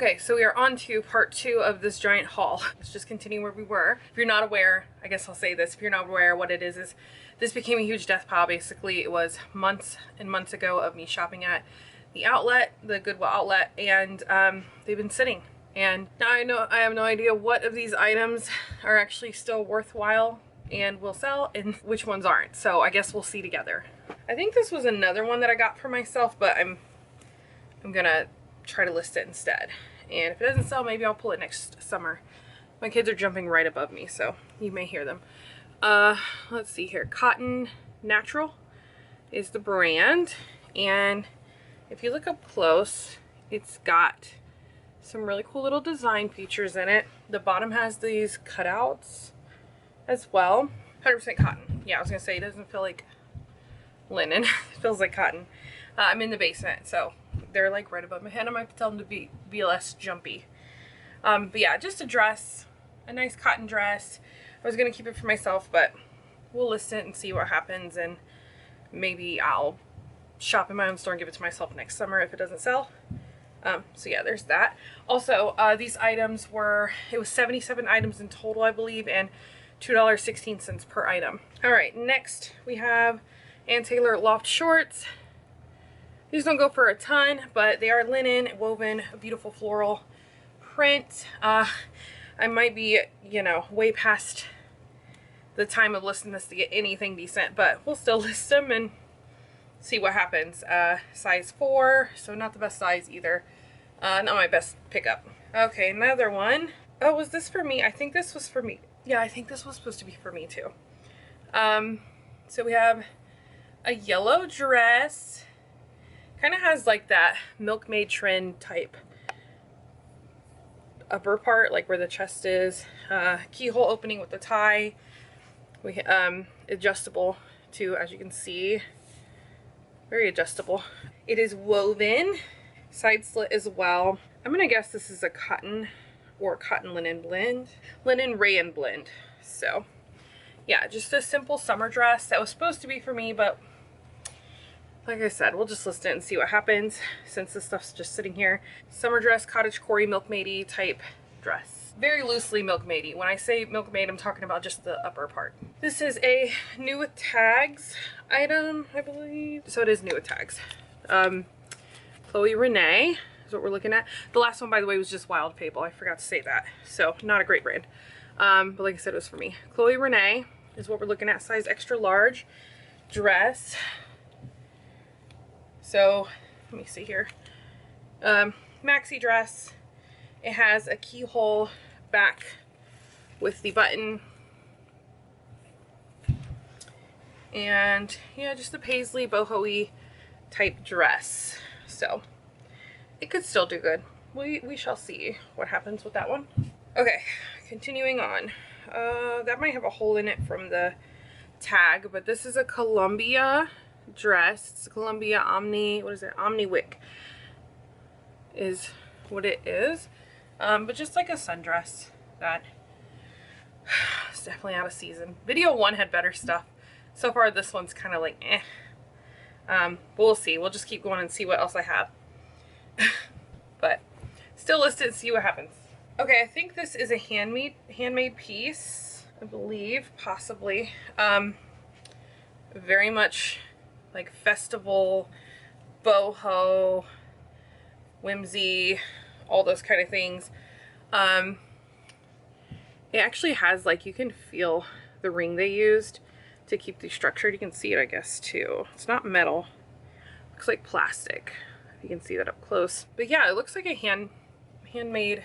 Okay, so we are on to part 2 of this giant haul. Let's just continue where we were. If you're not aware, I guess I'll say this, if you're not aware, what it is this became a huge death pile. Basically, it was months and months ago of me shopping at the outlet, the Goodwill outlet, and they've been sitting. And now I have no idea what of these items are actually still worthwhile and will sell and which ones aren't. So I guess we'll see together. I think this was another one that I got for myself, but I'm gonna try to list it instead. And if it doesn't sell, maybe I'll pull it next summer. My kids are jumping right above me, so you may hear them. Let's see here. Cotton Natural is the brand, and if you look up close, it's got some really cool little design features in it. The bottom has these cutouts as well. 100% cotton. Yeah, I was gonna say it doesn't feel like linen. It feels like cotton. I'm in the basement, so they're like right above my head. I might have to tell them to be less jumpy. But yeah, just a dress, a nice cotton dress. I was gonna keep it for myself, but we'll list it and see what happens, and maybe I'll shop in my own store and give it to myself next summer if it doesn't sell. So yeah, there's that. Also, these items it was 77 items in total, I believe, and $2.16 per item. All right, next we have Ann Taylor Loft Shorts. These don't go for a ton, but they are linen, woven, a beautiful floral print. I might be, way past the time of listing this to get anything decent, but we'll still list them and see what happens. Size 4, so not the best size either. Not my best pickup. Okay, another one. Oh, was this for me? I think this was for me. Yeah, I think this was supposed to be for me too. So we have a yellow dress. Kind of has like that milkmaid trend type upper part, like where the chest is. Keyhole opening with the tie. We adjustable too, as you can see. Very adjustable. It is woven, side slit as well. I'm gonna guess this is a cotton or cotton linen blend, linen rayon blend. So yeah, just a simple summer dress that was supposed to be for me, but like I said, we'll just list it and see what happens since this stuff's just sitting here. Summer dress, cottagecore, milkmaid type dress. Very loosely milkmaid. When I say milkmaid, I'm talking about just the upper part. This is a new with tags item, I believe. So it is new with tags. Chloe Renee is what we're looking at. The last one, by the way, was just Wild Fable. I forgot to say that. So not a great brand. But like I said, it was for me. Chloe Renee is what we're looking at. Size extra large dress. So let me see here. Maxi dress. It has a keyhole back with the button. And yeah, just a paisley boho-y type dress. So it could still do good. We shall see what happens with that one. Okay, continuing on. That might have a hole in it from the tag, but this is a Columbia dress. It's a Columbia Omni, what is it? Omni Wick is what it is. But just like a sundress that is definitely out of season. Video 1 had better stuff. So far this one's kind of like eh. But we'll see. We'll just keep going and see what else I have. But still list it and see what happens. Okay, I think this is a handmade piece, I believe, possibly. Very much like festival, boho, whimsy, all those kind of things. It actually has, like, you can feel the ring they used to keep these structured. You can see it, I guess, too. It's not metal. Looks like plastic. You can see that up close. But yeah, it looks like a handmade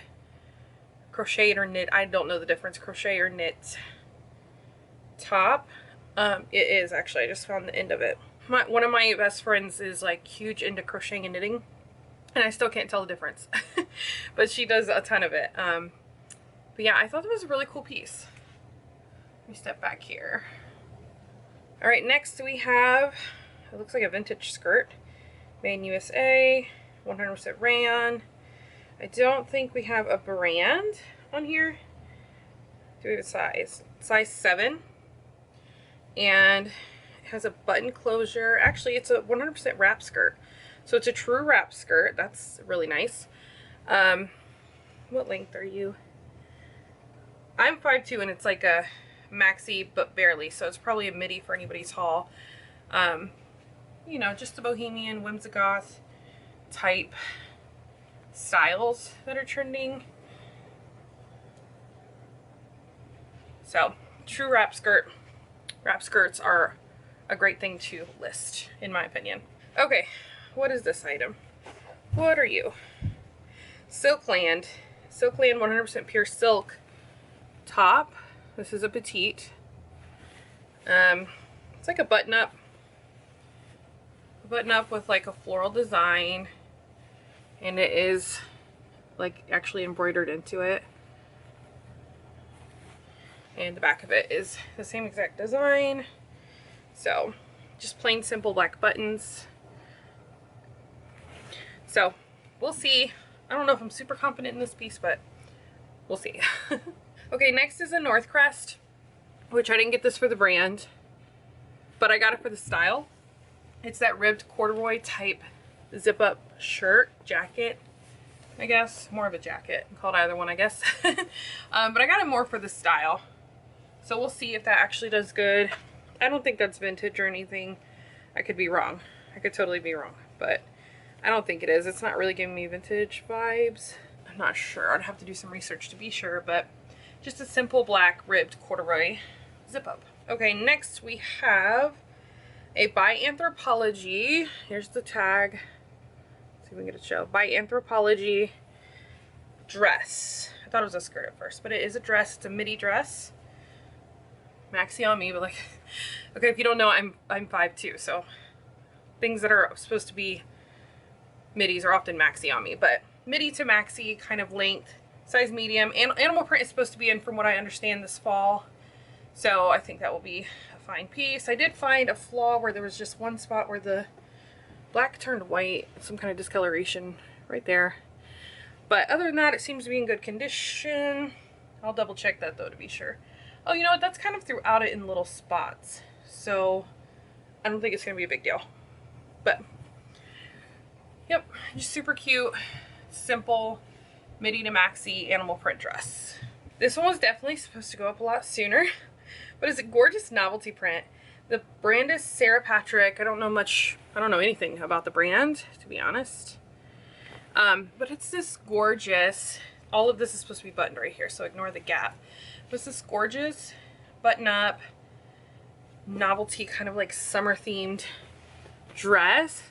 crocheted or knit. I don't know the difference, crochet or knit top. It is actually. I just found the end of it. One of my best friends is like huge into crocheting and knitting, and I still can't tell the difference. But she does a ton of it. But yeah, I thought that was a really cool piece. Let me step back here. All right, next we have, it looks like a vintage skirt. Made in USA, 100% rayon. I don't think we have a brand on here. Do we have a size? Size 7. And it has a button closure. Actually, it's a 100% wrap skirt. So it's a true wrap skirt. That's really nice. What length are you? I'm 5'2", and it's like a maxi, but barely, so it's probably a midi for anybody's haul. You know, just the bohemian, whimsigoth type styles that are trending. So, true wrap skirt. Wrap skirts are a great thing to list, in my opinion. Okay, what is this item? What are you? Silkland. Silkland 100% pure silk top. This is a petite. It's like a button-up. Button-up with like a floral design. And it is like actually embroidered into it. And the back of it is the same exact design. So, just plain simple black buttons. So, we'll see. I don't know if I'm super confident in this piece, but we'll see. Okay, next is a North Crest, which I didn't get this for the brand, but I got it for the style. It's that ribbed corduroy type zip-up shirt, jacket, I guess. More of a jacket. Called either one, I guess. But I got it more for the style. So we'll see if that actually does good. I don't think that's vintage or anything. I could be wrong. I could totally be wrong, but I don't think it is. It's not really giving me vintage vibes. I'm not sure. I'd have to do some research to be sure, but just a simple black ribbed corduroy zip up. Okay, next we have a by Anthropologie. Here's the tag. Let's see if we can get it show. By Anthropologie dress. I thought it was a skirt at first, but it is a dress. It's a midi dress. Maxi on me, but like, okay, if you don't know, I'm 5'2", so things that are supposed to be midis are often maxi on me, but midi to maxi kind of length, size medium, and animal print is supposed to be in from what I understand this fall, so I think that will be a fine piece. I did find a flaw where there was just one spot where the black turned white, some kind of discoloration right there, but other than that it seems to be in good condition. I'll double check that though to be sure. Oh, you know what, that's kind of throughout it in little spots, so I don't think it's gonna be a big deal, but yep, just super cute, simple, midi to maxi animal print dress. This one was definitely supposed to go up a lot sooner, but it's a gorgeous novelty print. The brand is Sarah Patrick. I don't know anything about the brand, to be honest. But it's this gorgeous, all of this is supposed to be buttoned right here, so ignore the gap. But it's this gorgeous button up, novelty, kind of like summer themed dress.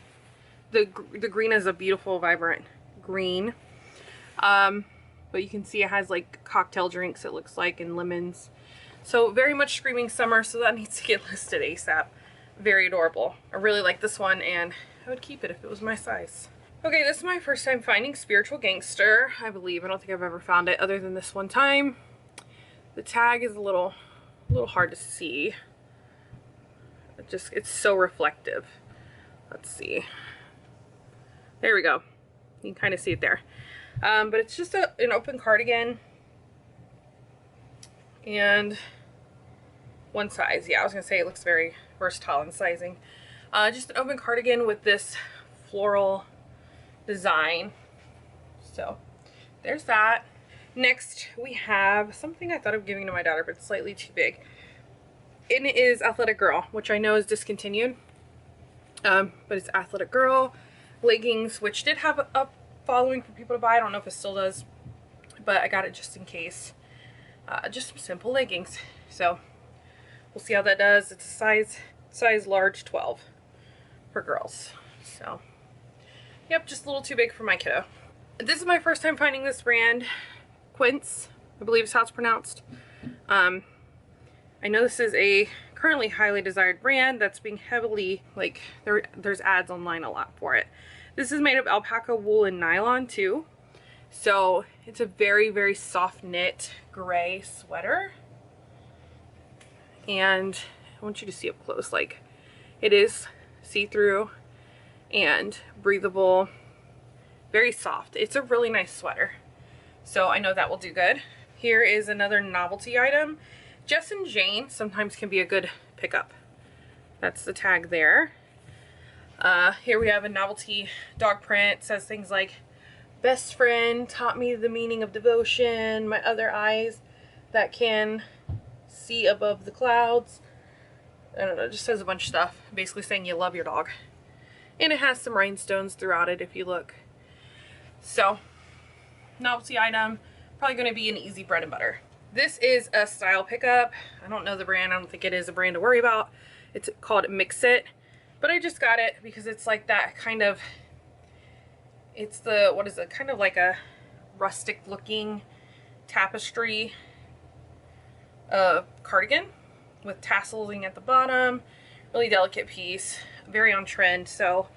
The green is a beautiful, vibrant green. But you can see it has like cocktail drinks, it looks like, and lemons. So very much screaming summer, so that needs to get listed ASAP. Very adorable. I really like this one, and I would keep it if it was my size. Okay, this is my first time finding Spiritual Gangster, I believe. I don't think I've ever found it other than this one time. The tag is a little hard to see. It's so reflective. Let's see. There we go. You can kind of see it there. But it's just an open cardigan. And one size. Yeah, I was going to say it looks very versatile in sizing. Just an open cardigan with this floral design. So there's that. Next we have something I thought of giving to my daughter, but it's slightly too big. And it is Athletic Girl, which I know is discontinued. But it's Athletic Girl leggings, which did have a following for people to buy. I don't know if it still does, but I got it just in case. Just some simple leggings. So we'll see how that does. It's a size large 12 for girls. So yep, just a little too big for my kiddo. This is my first time finding this brand, Quince, I believe is how it's pronounced. I know this is a currently highly desired brand that's being heavily, like, there's ads online a lot for it. This is made of alpaca wool and nylon too. So it's a very, very soft knit gray sweater. And I want you to see up close, like, it is see-through and breathable, very soft. It's a really nice sweater. So I know that will do good. Here is another novelty item. Jess and Jane sometimes can be a good pickup. That's the tag there. Here we have a novelty dog print. It says things like best friend taught me the meaning of devotion, my other eyes that can see above the clouds. I don't know, it just says a bunch of stuff basically saying you love your dog. And it has some rhinestones throughout it if you look. So, novelty item, probably going to be an easy bread and butter. This is a style pickup. I don't know the brand. I don't think it is a brand to worry about. It's called Mix It. But I just got it because it's like that kind of, it's the, what is it? Kind of like a rustic looking tapestry cardigan with tasseling at the bottom. Really delicate piece. Very on trend. So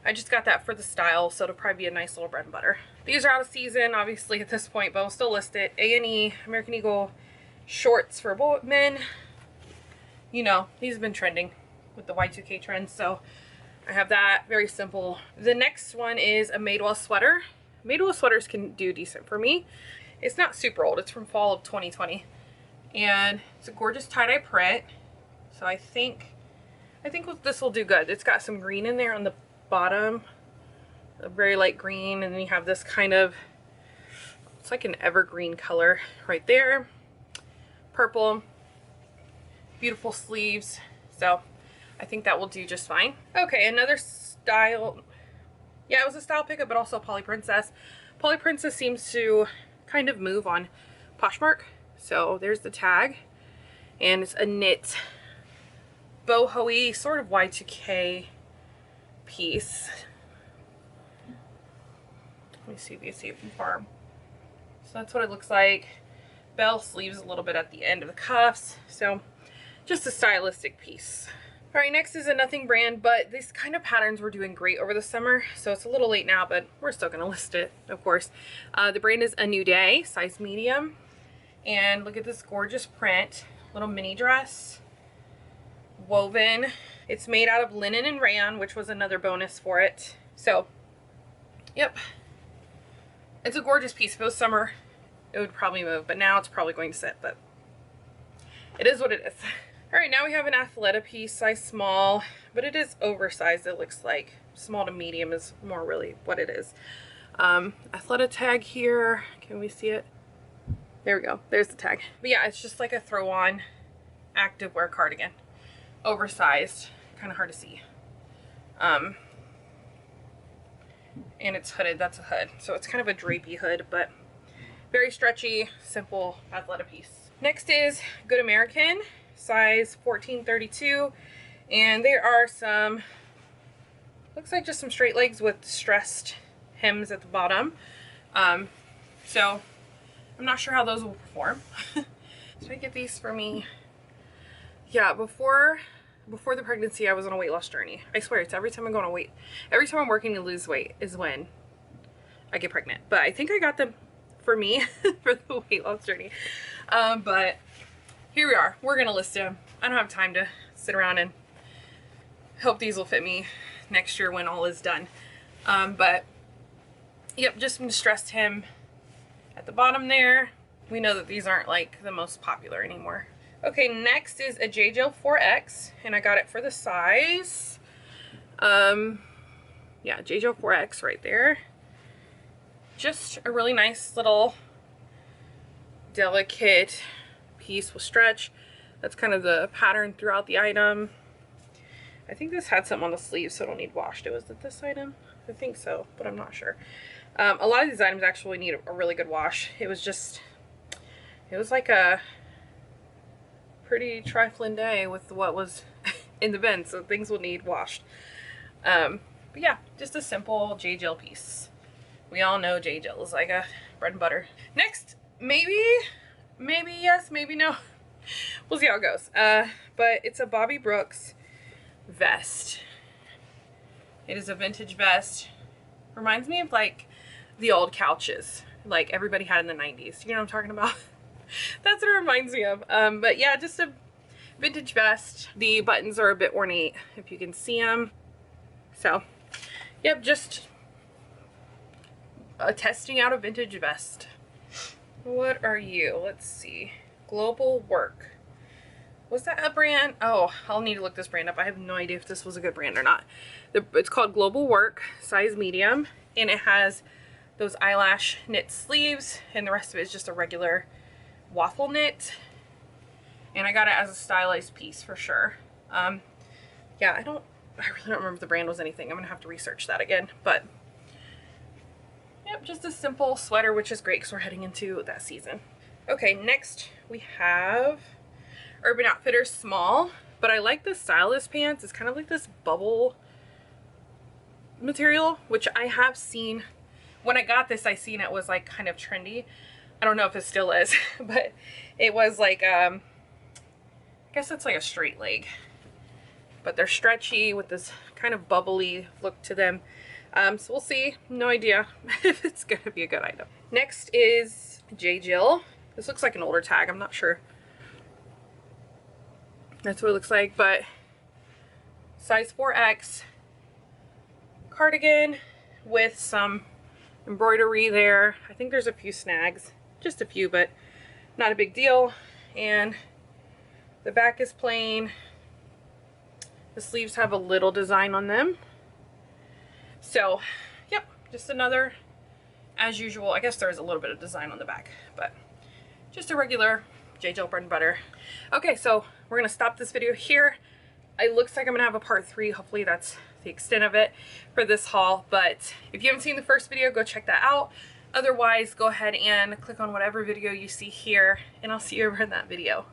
I just got that for the style. So it'll probably be a nice little bread and butter. These are out of season, obviously, at this point, but I'll still list it. A&E, American Eagle shorts for men. You know, these have been trending with the Y2K trend, so I have that. Very simple. The next one is a Madewell sweater. Madewell sweaters can do decent for me. It's not super old. It's from fall of 2020. And it's a gorgeous tie-dye print. So I think this will do good. It's got some green in there on the bottom. A very light green, and then you have this kind of, it's like an evergreen color right there. Purple. Beautiful sleeves. So I think that will do just fine. Okay, another style. Yeah, it was a style pickup, but also a Polly Princess. Polly Princess seems to kind of move on Poshmark. So there's the tag. And it's a knit boho-y, sort of Y2K piece. Let me see if you see it from far. So that's what it looks like. Bell sleeves a little bit at the end of the cuffs. So just a stylistic piece. All right, next is a nothing brand, but these kind of patterns were doing great over the summer. So it's a little late now, but we're still gonna list it, of course. The brand is A New Day, size medium. And look at this gorgeous print, little mini dress, woven. It's made out of linen and rayon, which was another bonus for it. So, yep. It's a gorgeous piece. If it was summer, it would probably move, but now it's probably going to sit, but it is what it is. All right, now we have an Athleta piece, size small, but it is oversized, it looks like. Small to medium is more really what it is. Athleta tag here. Can we see it? There we go. There's the tag. But yeah, it's just like a throw-on activewear cardigan. Oversized. Kind of hard to see. And it's hooded. That's a hood. So it's kind of a drapey hood, but very stretchy, simple Athleta piece. Next is Good American, size 1432. And there are some, looks like just some straight legs with stressed hems at the bottom. So I'm not sure how those will perform. So I get these for me. Yeah, before the pregnancy, I was on a weight loss journey. I swear, it's every time I go on a weight, every time I'm working to lose weight is when I get pregnant. But I think I got them for me for the weight loss journey. But here we are. We're gonna list them. I don't have time to sit around and hope these will fit me next year when all is done. But yep, just some distressed hem at the bottom there. We know that these aren't like the most popular anymore. Okay, next is a J-Gel 4X, and I got it for the size. Yeah, J-Gel 4X right there. Just a really nice little delicate piece with stretch. That's kind of the pattern throughout the item. I think this had something on the sleeve, so I don't need washed. Was it this item? I think so, but I'm not sure. A lot of these items actually need a really good wash. It was like a pretty trifling day with what was in the bin, so things will need washed. But yeah, just a simple J-Gel piece. We all know J-Gel is like a bread and butter. Next, maybe yes, maybe no. We'll see how it goes. But it's a Bobby Brooks vest. It is a vintage vest. Reminds me of like the old couches like everybody had in the 90s. You know what I'm talking about? That's what it reminds me of. But yeah, just a vintage vest. The buttons are a bit ornate, if you can see them. So, yep, just testing out a vintage vest. What are you? Let's see. Global Work. Was that a brand? Oh, I'll need to look this brand up. I have no idea if this was a good brand or not. It's called Global Work, size medium, and it has those eyelash knit sleeves, and the rest of it is just a regular waffle knit. And I got it as a stylized piece for sure. Yeah, I really don't remember if the brand was anything. I'm gonna have to research that again, but yep, just a simple sweater, which is great because we're heading into that season. Okay, next we have Urban Outfitters small, but I like this style of this pants. It's kind of like this bubble material, which I have seen. When I got this, I seen it was like kind of trendy. I don't know if it still is, but it was like, I guess it's like a straight leg, but they're stretchy with this kind of bubbly look to them. So we'll see. No idea if it's gonna be a good item. Next is J. Jill. This looks like an older tag. I'm not sure. That's what it looks like, but size 4X cardigan with some embroidery there. I think there's a few snags, just a few, but not a big deal. And the back is plain. The sleeves have a little design on them. So, yep, just another, as usual. I guess there is a little bit of design on the back, but just a regular J. Jill bread and butter. Okay, so we're gonna stop this video here. It looks like I'm gonna have a part 3. Hopefully that's the extent of it for this haul. But if you haven't seen the first video, go check that out. Otherwise, go ahead and click on whatever video you see here, and I'll see you over in that video.